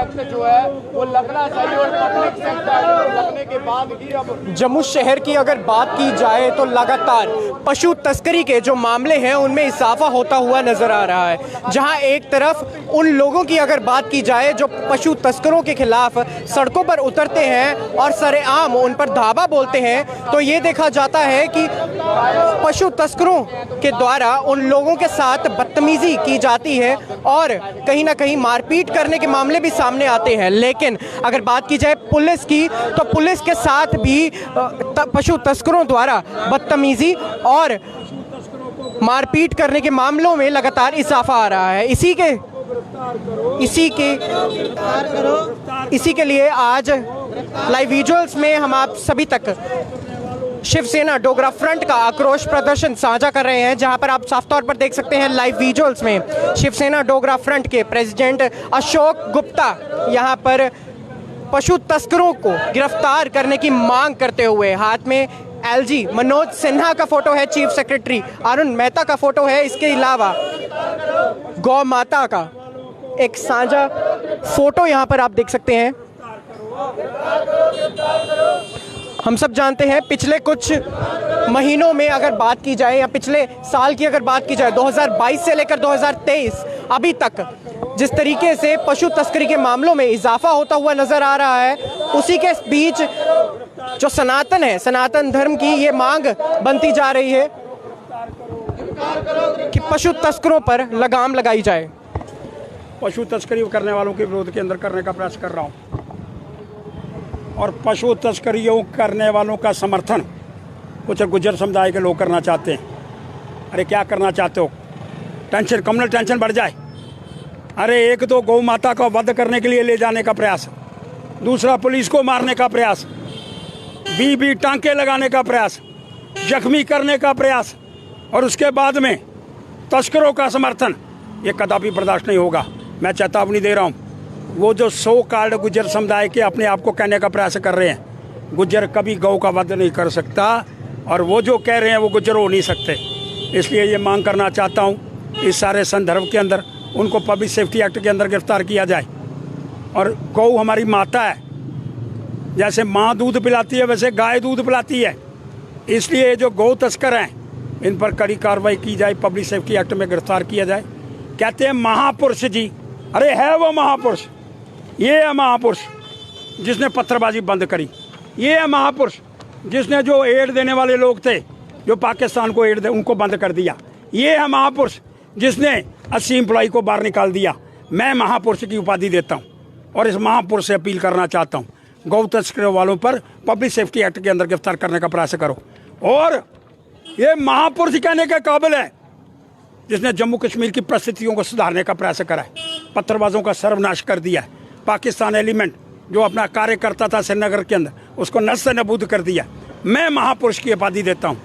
जो है वो लगना चाहिए और पब्लिक सेक्टर लगने के बाद ही अब जम्मू शहर की अगर बात की जाए तो लगातार पशु तस्करी के जो मामले हैं उनमें इजाफा होता हुआ नजर आ रहा है। जहां एक तरफ उन लोगों की अगर बात की जाए जो पशु तस्करों के खिलाफ सड़कों पर उतरते हैं और सरेआम उन पर धावा बोलते हैं, तो ये देखा जाता है कि पशु तस्करों के द्वारा उन लोगों के साथ बदतमीजी की जाती है और कहीं ना कहीं मारपीट करने के मामले भी सामने आते हैं। लेकिन अगर बात की जाए पुलिस की, तो पुलिस के साथ भी पशु तस्करों द्वारा बदतमीजी और मारपीट करने के मामलों में लगातार इजाफा आ रहा है। इसी के लिए आज लाइव विजुअल्स में हम आप सभी तक शिवसेना डोगरा फ्रंट का आक्रोश प्रदर्शन साझा कर रहे हैं, जहां पर आप साफ तौर पर देख सकते हैं लाइव विजुअल्स में शिवसेना डोगरा फ्रंट के प्रेसिडेंट अशोक गुप्ता यहां पर पशु तस्करों को गिरफ्तार करने की मांग करते हुए, हाथ में एलजी मनोज सिन्हा का फोटो है, चीफ सेक्रेटरी अरुण मेहता का फोटो है, इसके अलावा गौ माता का एक साझा फोटो यहां पर आप देख सकते हैं। हम सब जानते हैं पिछले कुछ महीनों में अगर बात की जाए या पिछले साल की अगर बात की जाए 2022 से लेकर 2023 अभी तक जिस तरीके से पशु तस्करी के मामलों में इजाफा होता हुआ नजर आ रहा है, उसी के बीच जो सनातन धर्म की ये मांग बनती जा रही है कि पशु तस्करों पर लगाम लगाई जाए। पशु तस्करी करने वालों के विरोध के अंदर करने का प्रयास कर रहा हूँ और पशु तस्करियों करने वालों का समर्थन कुछ गुज्जर समुदाय के लोग करना चाहते हैं। अरे क्या करना चाहते हो? टेंशन, कम्युनल टेंशन बढ़ जाए। अरे एक तो गौ माता को वध करने के लिए ले जाने का प्रयास, दूसरा पुलिस को मारने का प्रयास, बीबी टांके लगाने का प्रयास, जख्मी करने का प्रयास और उसके बाद में तस्करों का समर्थन, ये कदापि बर्दाश्त नहीं होगा। मैं चेतावनी दे रहा हूँ। वो जो 100 कार्ड गुज्जर समुदाय के अपने आप को कहने का प्रयास कर रहे हैं, गुज्जर कभी गौ का वध नहीं कर सकता और वो जो कह रहे हैं वो गुज्जर हो नहीं सकते। इसलिए ये मांग करना चाहता हूँ इस सारे संदर्भ के अंदर उनको पब्लिक सेफ्टी एक्ट के अंदर गिरफ्तार किया जाए। और गौ हमारी माता है, जैसे माँ दूध पिलाती है वैसे गाय दूध पिलाती है। इसलिए जो गौ तस्कर हैं इन पर कड़ी कार्रवाई की जाए, पब्लिक सेफ्टी एक्ट में गिरफ्तार किया जाए। कहते हैं महापुरुष जी, अरे है वो महापुरुष, ये है महापुरुष जिसने पत्थरबाजी बंद करी, ये है महापुरुष जिसने जो एड देने वाले लोग थे जो पाकिस्तान को एड दे उनको बंद कर दिया, ये है महापुरुष जिसने 80 एम्प्लॉय को बाहर निकाल दिया। मैं महापुरुष की उपाधि देता हूँ और इस महापुरुष से अपील करना चाहता हूँ, गौ तस्करों वालों पर पब्लिक सेफ्टी एक्ट के अंदर गिरफ्तार करने का प्रयास करो। और ये महापुरुष कहने के काबिल है जिसने जम्मू कश्मीर की परिस्थितियों को सुधारने का प्रयास करा है, पत्थरबाजों का सर्वनाश कर दिया है, पाकिस्तान एलिमेंट जो अपना कार्य करता था श्रीनगर के अंदर उसको नष्ट नबूद कर दिया। मैं महापुरुष की उपाधि देता हूँ।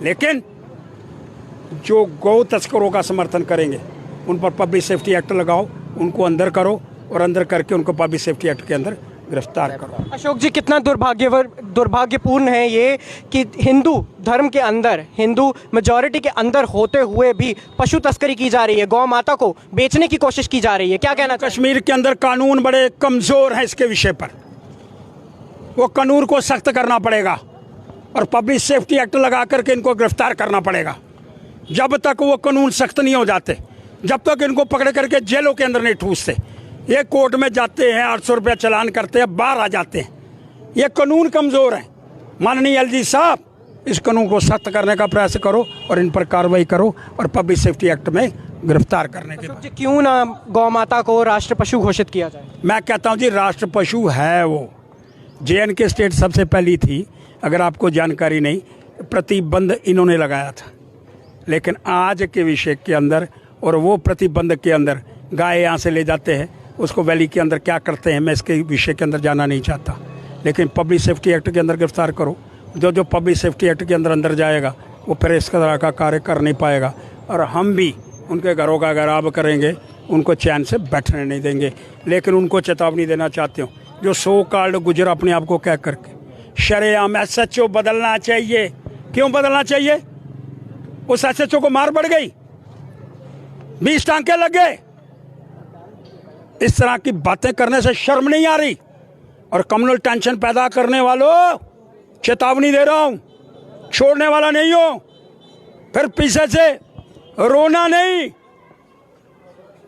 लेकिन जो गौ तस्करों का समर्थन करेंगे उन पर पब्लिक सेफ्टी एक्ट लगाओ, उनको अंदर करो और अंदर करके उनको पब्लिक सेफ्टी एक्ट के अंदर गिरफ्तार करो। अशोक जी, कितना दुर्भाग्यपूर्ण है ये कि हिंदू धर्म के अंदर, हिंदू मेजॉरिटी के अंदर होते हुए भी पशु तस्करी की जा रही है, गौ माता को बेचने की कोशिश की जा रही है। क्या कहना? कश्मीर के अंदर कानून बड़े कमजोर हैं इसके विषय पर, वो कानून को सख्त करना पड़ेगा और पब्लिक सेफ्टी एक्ट लगा करके इनको गिरफ्तार करना पड़ेगा। जब तक वो कानून सख्त नहीं हो जाते, जब तक इनको पकड़ करके जेलों के अंदर नहीं ठूसते, ये कोर्ट में जाते हैं 800 रुपया चलान करते हैं, बाहर आ जाते हैं, ये कानून कमज़ोर है। माननीय एलजी साहब, इस कानून को सख्त करने का प्रयास करो और इन पर कार्रवाई करो और पब्लिक सेफ्टी एक्ट में गिरफ्तार करने के बाद क्यों ना गौ माता को राष्ट्र पशु घोषित किया जाए? मैं कहता हूँ जी, राष्ट्र पशु है वो। JNK स्टेट सबसे पहली थी, अगर आपको जानकारी नहीं, प्रतिबंध इन्होंने लगाया था। लेकिन आज के विषय के अंदर और वो प्रतिबंध के अंदर गाय यहाँ से ले जाते हैं, उसको वैली के अंदर क्या करते हैं, मैं इसके विषय के अंदर जाना नहीं चाहता। लेकिन पब्लिक सेफ्टी एक्ट के अंदर गिरफ्तार करो। जो पब्लिक सेफ्टी एक्ट के अंदर जाएगा वो फिर इस तरह का कार्य कर नहीं पाएगा और हम भी उनके घरों का गराब करेंगे, उनको चैन से बैठने नहीं देंगे। लेकिन उनको चेतावनी देना चाहते हो जो 100 कार्ड गुजर अपने आप को कह करके शरेआम SHO बदलना चाहिए। क्यों बदलना चाहिए? उस SHO को मार पड़ गई, 20 टांके लग गए, इस तरह की बातें करने से शर्म नहीं आ रही? और कम्युनल टेंशन पैदा करने वालों, चेतावनी दे रहा हूं, छोड़ने वाला नहीं हो। फिर पीछे से रोना नहीं,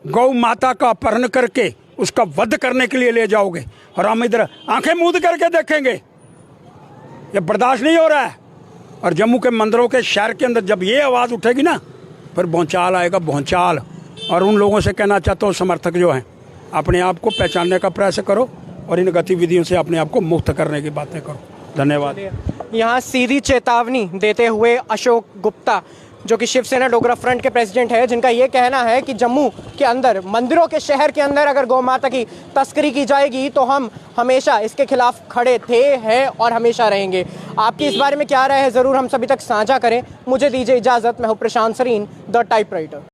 गौ माता का अपहरण करके उसका वध करने के लिए ले जाओगे और हम इधर आंखें मूंद करके देखेंगे। ये बर्दाश्त नहीं हो रहा है। और जम्मू के मंदिरों के शहर के अंदर जब ये आवाज़ उठेगी ना, फिर भौचाल आएगा, भौचाल। और उन लोगों से कहना चाहता हूँ, समर्थक जो हैं, अपने आप को पहचानने का प्रयास करो और इन गतिविधियों से अपने आप को मुक्त करने की बातें करो। धन्यवाद। यहाँ सीधी चेतावनी देते हुए अशोक गुप्ता, जो कि शिवसेना डोगरा फ्रंट के प्रेसिडेंट है, जिनका ये कहना है कि जम्मू के अंदर, मंदिरों के शहर के अंदर अगर गौ माता की तस्करी की जाएगी तो हम हमेशा इसके खिलाफ खड़े थे, हैं और हमेशा रहेंगे। आपकी इस बारे में क्या राय है, ज़रूर हम सभी तक साझा करें। मुझे दीजिए इजाज़त, मैं हूँ प्रशांत सरीन, द टाइपराइटर।